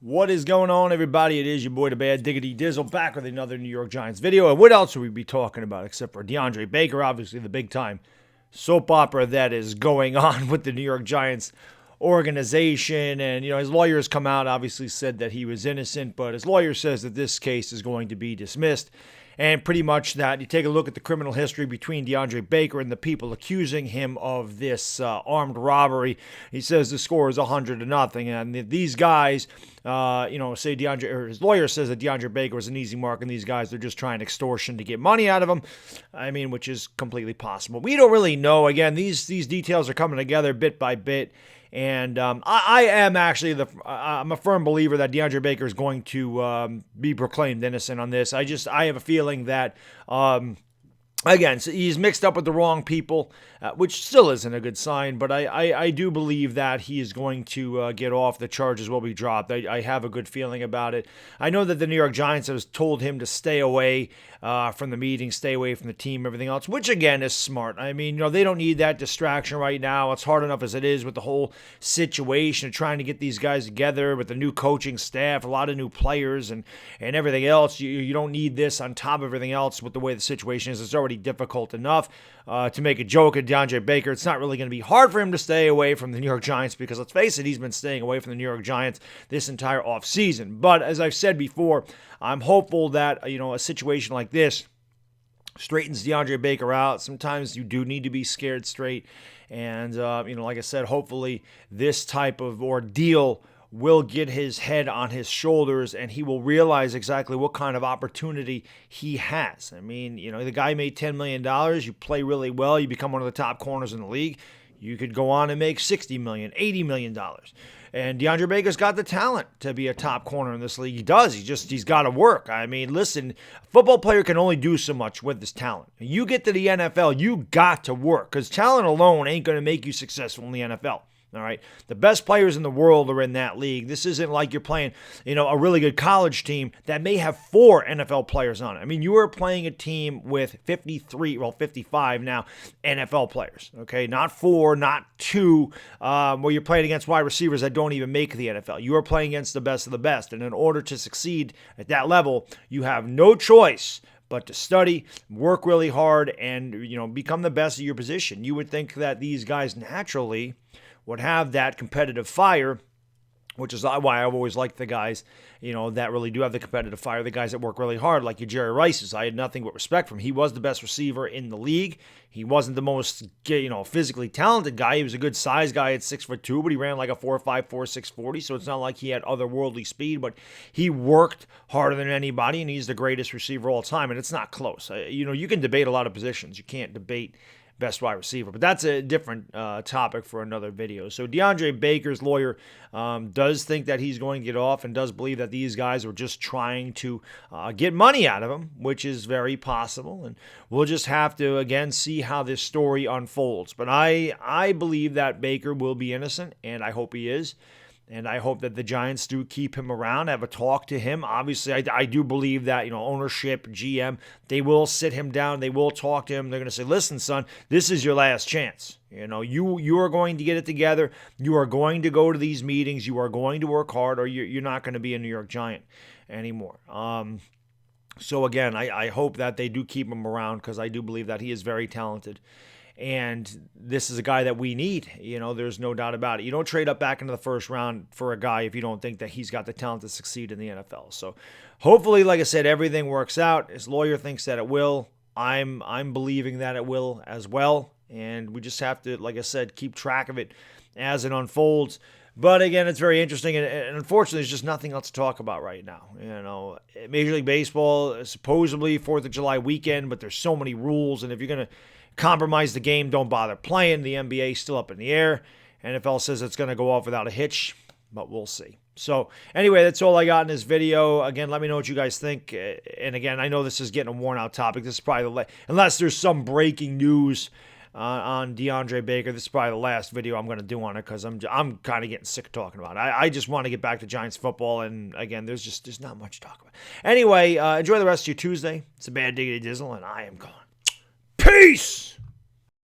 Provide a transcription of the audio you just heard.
What is going on, everybody? It is your boy, the Bad Diggity Dizzle, back with another New York Giants video. And what else would we be talking about except for Deandre Baker, obviously the big-time soap opera that is going on with the New York Giants organization. And, his lawyers come out, obviously said that he was innocent, but his lawyer says that this case is going to be dismissed. And pretty much that you take a look at the criminal history between Deandre Baker and the people accusing him of this armed robbery. He says the score is 100-0, and these guys, say Deandre, or his lawyer says that Deandre Baker was an easy mark, and these guys are just trying extortion to get money out of him. Which is completely possible. We don't really know. Again, these details are coming together bit by bit. And I am actually I'm a firm believer that Deandre Baker is going to be proclaimed innocent on this. I have a feeling that, again, so he's mixed up with the wrong people, which still isn't a good sign. But I do believe that he is going to get off. The charges will be dropped. I have a good feeling about it. I know that the New York Giants have told him to stay away from the meeting, stay away from the team, everything else, which again is smart. They don't need that distraction right now. It's hard enough as it is with the whole situation of trying to get these guys together with the new coaching staff, a lot of new players and everything else. You don't need this on top of everything else with the way the situation is. It's already difficult enough to make a joke at Deandre Baker. It's not really going to be hard for him to stay away from the New York Giants because, let's face it, he's been staying away from the New York Giants this entire offseason. But as I've said before, I'm hopeful that, a situation like this straightens Deandre Baker out. Sometimes you do need to be scared straight. And, like I said, hopefully this type of ordeal will get his head on his shoulders and he will realize exactly what kind of opportunity he has. The guy made $10 million. You play really well. You become one of the top corners in the league. You could go on and make $60 million, $80 million. And Deandre Baker's got the talent to be a top corner in this league. He does. He's got to work. Listen, a football player can only do so much with his talent. You get to the NFL, you got to work because talent alone ain't going to make you successful in the NFL. All right. The best players in the world are in that league. This isn't like you're playing, a really good college team that may have 4 NFL players on it. You are playing a team with 55 now NFL players. Okay. Not 4, not 2, where you're playing against wide receivers that don't even make the NFL. You are playing against the best of the best. And in order to succeed at that level, you have no choice but to study, work really hard, and, become the best of your position. You would think that these guys naturally would have that competitive fire, which is why I've always liked the guys, that really do have the competitive fire, the guys that work really hard, like your Jerry Rice's. I had nothing but respect for him. He was the best receiver in the league. He wasn't the most, physically talented guy. He was a good size guy at 6'2", but he ran like a 4.5, 4.6 40, so it's not like he had otherworldly speed, but he worked harder than anybody, and he's the greatest receiver of all time, and it's not close. You can debate a lot of positions. You can't debate best wide receiver. But that's a different topic for another video. So Deandre Baker's lawyer does think that he's going to get off and does believe that these guys are just trying to get money out of him, which is very possible. And we'll just have to, again, see how this story unfolds. But I believe that Baker will be innocent, and I hope he is. And I hope that the Giants do keep him around, have a talk to him. Obviously, I do believe that, ownership, GM, they will sit him down. They will talk to him. They're going to say, listen, son, this is your last chance. You are going to get it together. You are going to go to these meetings. You are going to work hard, or you're not going to be a New York Giant anymore. So, again, I hope that they do keep him around because I do believe that he is very talented. And this is a guy that we need. There's no doubt about it. You don't trade up back into the first round for a guy if you don't think that he's got the talent to succeed in the NFL. So hopefully, like I said, everything works out. His lawyer thinks that it will. I'm believing that it will as well. And we just have to, like I said, keep track of it as it unfolds. But again, it's very interesting, and unfortunately, there's just nothing else to talk about right now. Major League Baseball, supposedly 4th of July weekend, but there's so many rules, and if you're going to compromise the game, don't bother playing. The NBA is still up in the air. NFL says it's going to go off without a hitch, but we'll see. So anyway, that's all I got in this video. Again, let me know what you guys think. And again, I know this is getting a worn-out topic. This is probably unless there's some breaking news on Deandre Baker, this is probably the last video I'm going to do on it because I'm kind of getting sick of talking about it. I just want to get back to Giants football, and again, there's not much to talk about. Anyway, enjoy the rest of your Tuesday. It's a Bad Diggity Dizzle, and I am gone. Peace!